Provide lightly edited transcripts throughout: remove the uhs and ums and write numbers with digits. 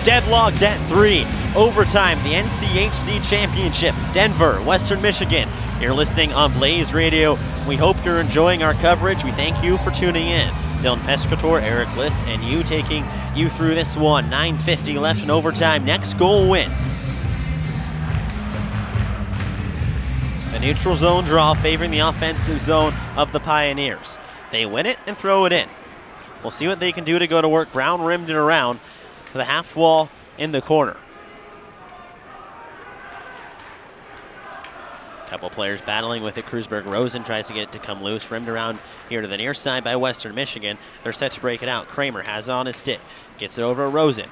Deadlocked at 3. Overtime, the NCHC Championship. Denver, Western Michigan. You're listening on Blaze Radio. We hope you're enjoying our coverage. We thank you for tuning in. Dylan Pescator, Eric List, and you taking you through this one. 9:50 left in overtime. Next goal wins. A neutral zone draw favoring the offensive zone of the Pioneers. They win it and throw it in. We'll see what they can do to go to work. Brown rimmed it around to the half wall in the corner. Couple players battling with it. Kreuzberg-Rosen tries to get it to come loose. Rimmed around here to the near side by Western Michigan. They're set to break it out. Kramer has it on his stick. Gets it over to Rosen.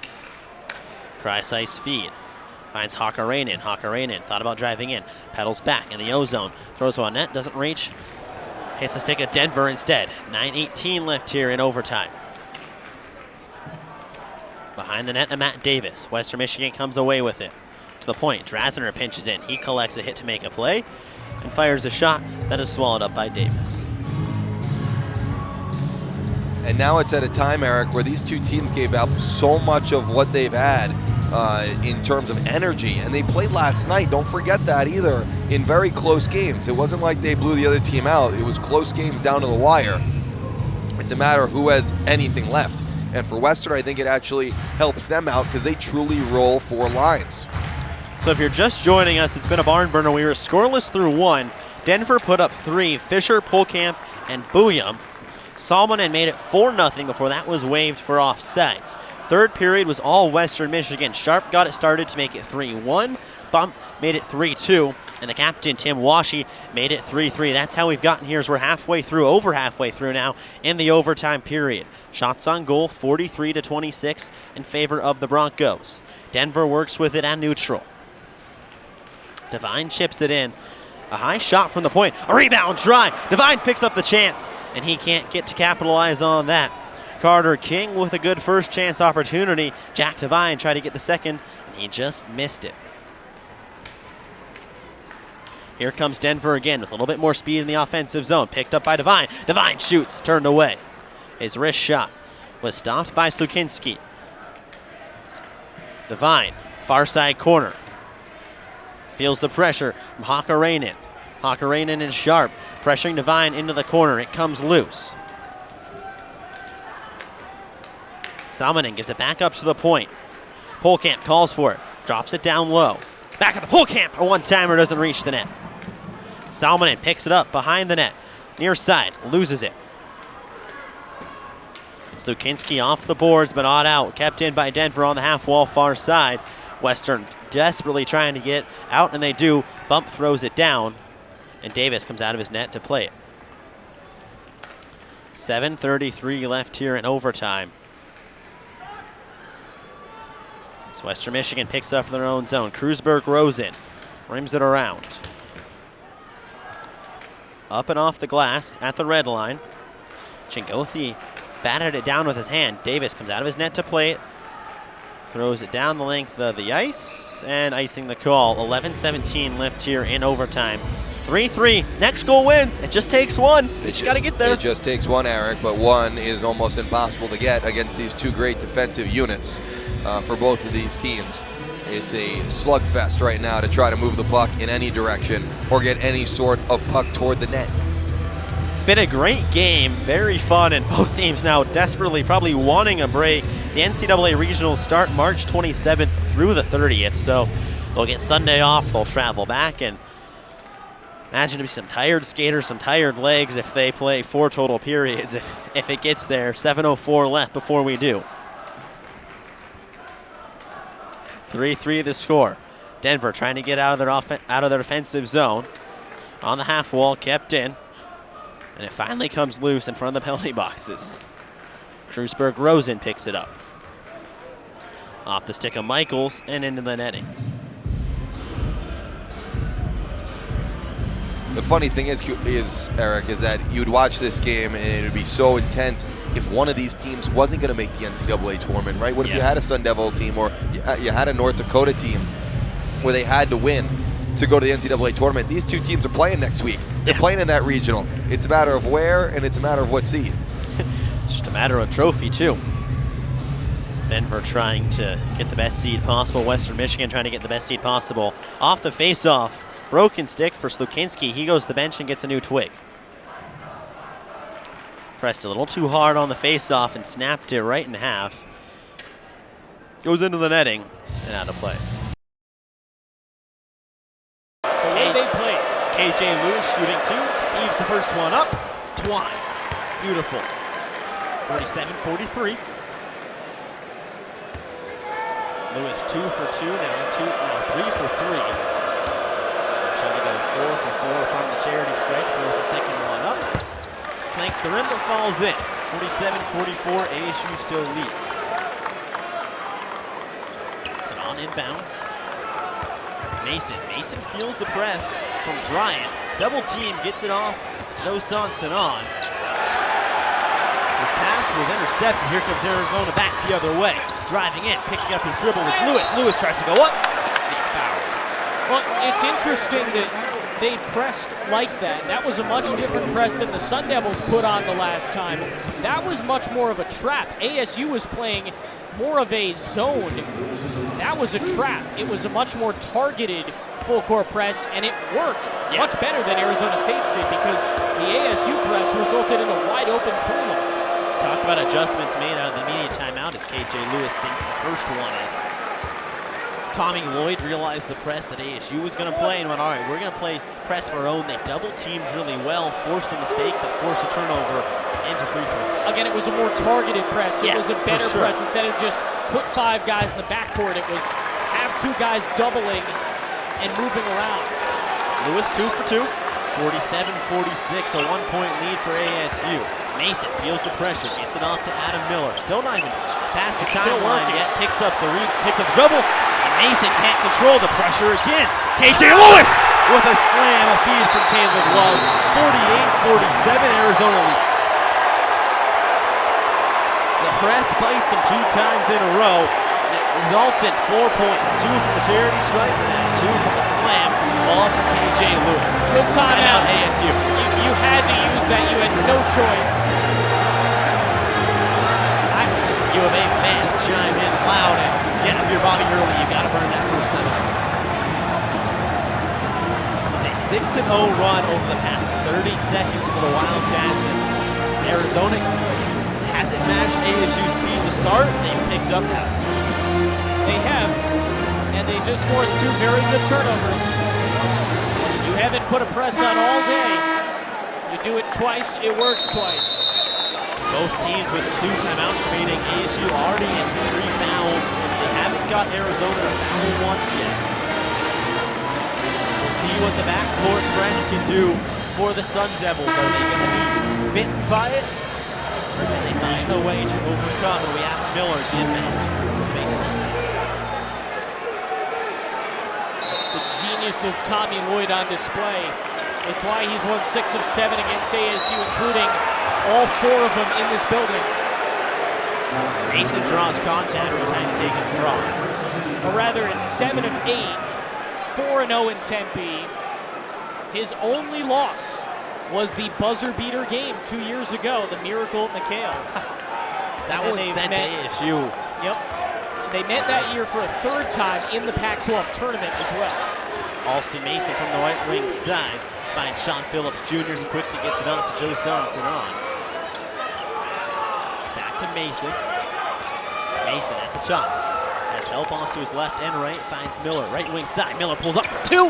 Kreisei's feed. Finds Hakkarainen. Hakkarainen thought about driving in. Pedals back in the O-zone. Throws on net. Doesn't reach. Hits the stick of Denver instead. 9:18 left here in overtime. Behind the net to Matt Davis. Western Michigan comes away with it. To the point, Drasner pinches in. He collects a hit to make a play and fires a shot that is swallowed up by Davis. And now it's at a time, Eric, where these two teams gave out so much of what they've had in terms of energy. And they played last night, don't forget that either, in very close games. It wasn't like they blew the other team out. It was close games down to the wire. It's a matter of who has anything left. And for Western, I think it actually helps them out because they truly roll 4 lines. So if you're just joining us, it's been a barn burner. We were scoreless through 1. Denver put up 3. Fisher, Polkamp, and Booyam. Salmonen made it 4-0 before that was waived for offsides. Third period was all Western Michigan. Sharp got it started to make it 3-1. Bump made it 3-2. And the captain, Tim Washi, made it 3-3. That's how we've gotten here as we're halfway through, over halfway through now in the overtime period. Shots on goal, 43-26 in favor of the Broncos. Denver works with it at neutral. Devine chips it in. A high shot from the point. A rebound try. Devine picks up the chance, and he can't get to capitalize on that. Carter King with a good first chance opportunity. Jack Devine tried to get the second, and he just missed it. Here comes Denver again with a little bit more speed in the offensive zone. Picked up by Devine. Devine shoots, turned away. His wrist shot was stopped by Slukinski. Devine, far side corner. Feels the pressure from Hakkarainen. Hakkarainen and Sharp pressuring Devine into the corner. It comes loose. Salmonen gives it back up to the point. Polkamp calls for it. Drops it down low. Back at the Polkamp. A one-timer doesn't reach the net. Salmonen picks it up behind the net. Near side. Loses it. Slukinski off the boards, but odd out. Kept in by Denver on the half wall far side. Western desperately trying to get out, and they do. Bump throws it down, and Davis comes out of his net to play it. 7:33 left here in overtime. So Western Michigan picks up in their own zone. Kreuzberg-Rosen rims it around. Up and off the glass at the red line. Chingothi batted it down with his hand. Davis comes out of his net to play it. Throws it down the length of the ice and icing the call. 11:17 left here in overtime. 3-3. Next goal wins. It just takes one. You just got to get there. It just takes one, Eric, but one is almost impossible to get against these two great defensive units for both of these teams. It's a slugfest right now to try to move the puck in any direction or get any sort of puck toward the net. Been a great game, very fun, and both teams now desperately probably wanting a break. The NCAA regionals start March 27th through the 30th, so they'll get Sunday off, they'll travel back, and imagine to be some tired skaters, some tired legs if they play 4 total periods, if it gets there. 7:04 left before we do. 3-3 the score. Denver trying to get out of their defensive zone. On the half wall, kept in. And it finally comes loose in front of the penalty boxes. Kreuzberg-Rosen picks it up. Off the stick of Michaels and into the netting. The funny thing is, Eric, is that you'd watch this game and it would be so intense if one of these teams wasn't going to make the NCAA tournament, right? What if you had a Sun Devil team or you had a North Dakota team where they had to win to go to the NCAA tournament? These two teams are playing next week. They're playing in that regional. It's a matter of where and it's a matter of what seed. It's just a matter of trophy, too. Denver trying to get the best seed possible. Western Michigan trying to get the best seed possible. Off the face-off, broken stick for Slukinski. He goes to the bench and gets a new twig. Pressed a little too hard on the face-off and snapped it right in half. Goes into the netting and out of play. The way they played. KJ Lewis shooting two. Eves the first one up. Twine. Beautiful. 47-43. Lewis 2 for 2, now 3 for 3. Trying to go 4 for 4 from the charity stripe. Throws the second one up. Clanks the rim but falls in. 47-44, ASU still leads. So on inbounds. Mason feels the press from Bryant. Double team, gets it off. Josan Sanon. His pass was intercepted. Here comes Arizona back the other way. Driving in, picking up his dribble was Lewis. Lewis tries to go up. He's fouled. Well, it's interesting that they pressed like that. That was a much different press than the Sun Devils put on the last time. That was much more of a trap. ASU was playing more of a zone. That was a trap. It was a much more targeted full court press, and it worked much better than Arizona State's did because the ASU press resulted in a wide open three-point. Talk about adjustments made out of the immediate timeout as KJ Lewis thinks the first one is. Tommy Lloyd realized the press that ASU was going to play and went, all right, we're going to play press of our own. They double teamed really well, forced a mistake, but forced a turnover into free throws. Again, it was a more targeted press. It was a better press. Instead of just put 5 guys in the backcourt, it was have 2 guys doubling and moving around. Lewis 2 for 2, 47-46, a 1-point lead for ASU. Mason feels the pressure, gets it off to Adam Miller. Still not even past the timeline yet. Picks up the trouble. And Mason can't control the pressure again. KJ Lewis with a slam, a feed from Caleb Love. 48-47, Arizona leads. The press bites him 2 times in a row. It results in 4 points. 2 from the charity stripe and 2 from the slam. All from KJ Lewis. Good timeout. ASU. You had to use that. You had no choice. U of A fans chime in loud, and if you're Bobby Hurley, you got to burn that first time out. It's a 6-0 run over the past 30 seconds for the Wildcats, and Arizona hasn't matched ASU's speed to start. They've picked up now. They have, and they just forced 2 very good turnovers. You haven't put a press on all day. You do it twice, it works twice. Both teams with 2 timeouts remaining. ASU already in 3 fouls. They haven't got Arizona to foul once yet. We'll see what the backcourt press can do for the Sun Devils. Are they going to be bitten by it? Or can they find a way to overcome? And we have Miller's inbound baseline. That's the genius of Tommy Lloyd on display. It's why he's won 6 of 7 against ASU, including all 4 of them in this building. Mason draws contact with time to take it across. Or rather, it's 7 of 8, 4-0 in Tempe. His only loss was the buzzer beater game 2 years ago, the Miracle at McHale. That one sent ASU. Yep. They met that year for a 3rd time in the Pac-12 tournament as well. Alston Mason from the right wing side finds Sean Phillips Jr. who quickly gets it off to Josan Sanon. Back to Mason. Mason at the top. Has help off to his left and right. Finds Miller, right wing side. Miller pulls up for 2. 49-48.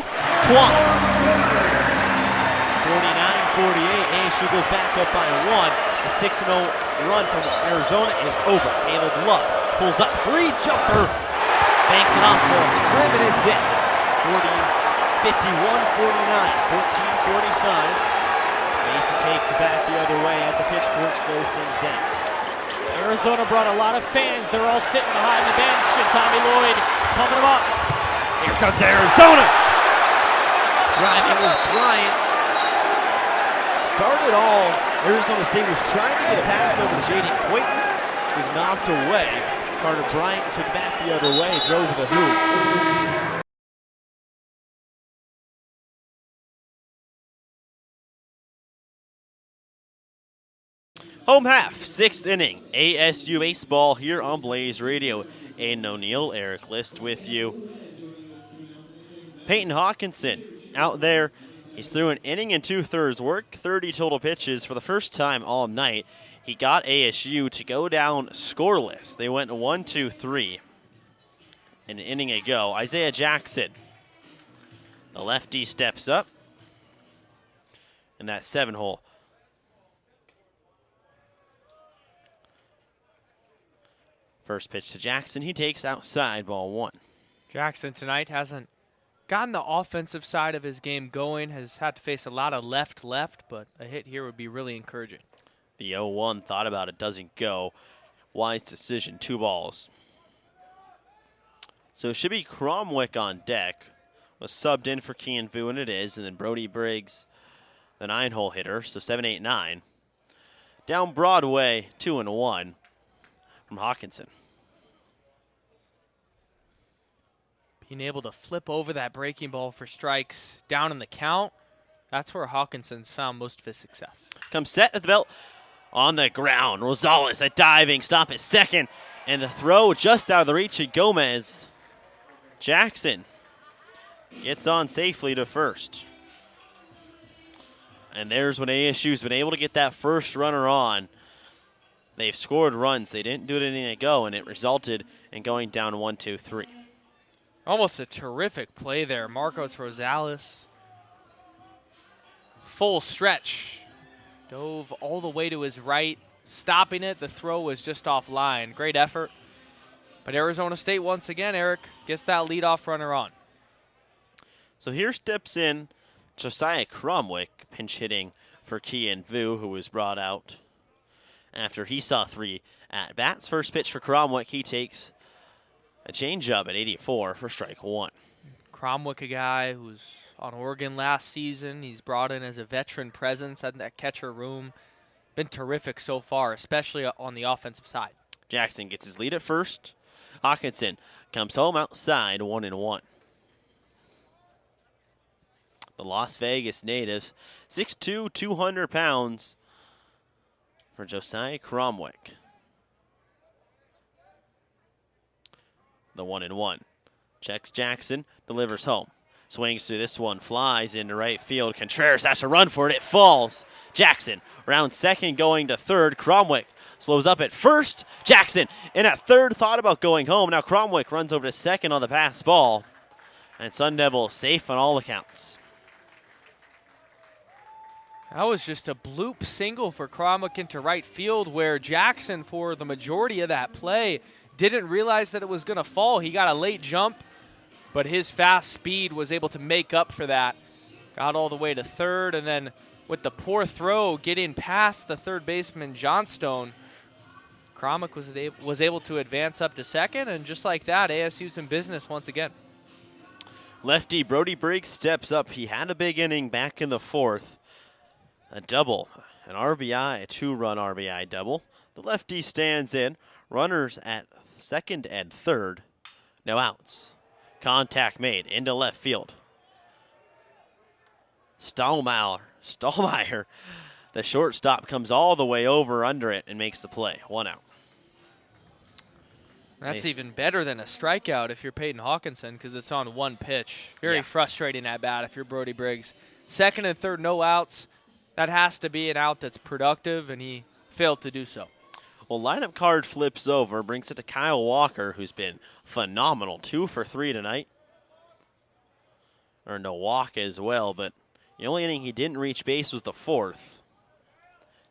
ASU goes back up by 1. The 6-0 run from Arizona is over. Caleb Love pulls up 3. Jumper. Banks it off the rim and it's in. 51-49, 14-45. Mason takes it back the other way at the pitchfork, slows things down. Arizona brought a lot of fans. They're all sitting behind the bench, and Tommy Lloyd pumping them up. Here comes Arizona. Driving was Bryant. Started all, Arizona State was trying to get a pass over to Jaden Quaintance. Was knocked away. Carter Bryant took back the other way, drove the hoop. Home half, 6th inning, ASU baseball here on Blaze Radio. Aiden O'Neill, Eric List with you. Peyton Hawkinson out there. He's through an inning and 2/3 work, 30 total pitches for the first time all night. He got ASU to go down scoreless. They went 1-2-3 an inning ago. Isaiah Jackson, the lefty, steps up in that 7-hole. First pitch to Jackson. He takes outside, ball 1. Jackson tonight hasn't gotten the offensive side of his game going, has had to face a lot of left, but a hit here would be really encouraging. The 0-1 thought about it, doesn't go. Wise decision, 2 balls. So it should be Cromwick on deck. Was subbed in for Kean Vu, and it is. And then Brody Briggs, the 9-hole hitter, so 7, 8, 9. Down Broadway, 2-1 from Hawkinson. Being able to flip over that breaking ball for strikes down in the count, that's where Hawkinson's found most of his success. Comes set at the belt on the ground. Rosales, a diving stop at second. And the throw just out of the reach of Gomez. Jackson gets on safely to first. And there's when ASU's been able to get that first runner on. They've scored runs. They didn't do it in a go, and it resulted in going down 1-2-3. Almost a terrific play there. Marcos Rosales, full stretch, dove all the way to his right, stopping it. The throw was just offline. Great effort. But Arizona State, once again, Eric, gets that leadoff runner on. So here steps in Josiah Cromwick, pinch hitting for Kean Vu, who was brought out after he saw 3 at-bats. First pitch for Cromwick, he takes a changeup at 84 for strike 1. Cromwick, a guy who's on Oregon last season. He's brought in as a veteran presence at that catcher room. Been terrific so far, especially on the offensive side. Jackson gets his lead at first. Hawkinson comes home outside, 1-1. The Las Vegas native, 6'2", 200 pounds for Josiah Cromwick. The 1-1. Checks Jackson, delivers home. Swings through this one, flies into right field. Contreras has to run for it. It falls. Jackson, round second, going to third. Cromwick slows up at first. Jackson in at third, thought about going home. Now Cromwick runs over to second on the pass ball. And Sun Devil safe on all accounts. That was just a bloop single for Cromwick into right field, where Jackson, for the majority of that play, didn't realize that it was going to fall. He got a late jump, but his fast speed was able to make up for that. Got all the way to third, and then with the poor throw getting past the third baseman, Johnstone, Cromwick was able to advance up to second, and just like that, ASU's in business once again. Lefty Brody Briggs steps up. He had a big inning back in the 4th. A double, an RBI, a 2-run RBI double. The lefty stands in. Runners at second and third. No outs. Contact made into left field. Stallmeyer, the shortstop, comes all the way over under it and makes the play. 1 out. That's even better than a strikeout if you're Peyton Hawkinson, because it's on 1 pitch. Very frustrating at bat if you're Brody Briggs. Second and third, no outs. That has to be an out that's productive, and he failed to do so. Well, lineup card flips over, brings it to Kyle Walker, who's been phenomenal. 2 for 3 tonight. Earned a walk as well, but the only inning he didn't reach base was the 4th.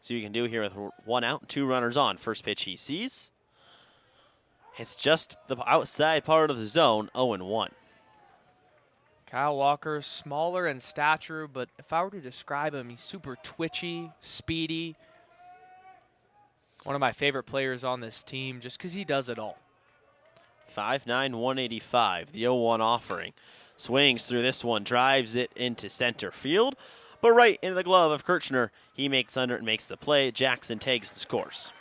See what you can do here with 1 out, 2 runners on. First pitch he sees. It's just the outside part of the zone, 0-1. Kyle Walker, smaller in stature, but if I were to describe him, he's super twitchy, speedy. One of my favorite players on this team just because he does it all. 5'9", 185, the 0-1 offering. Swings through this one, drives it into center field, but right into the glove of Kirchner. He makes under it and makes the play. Jackson takes the scores.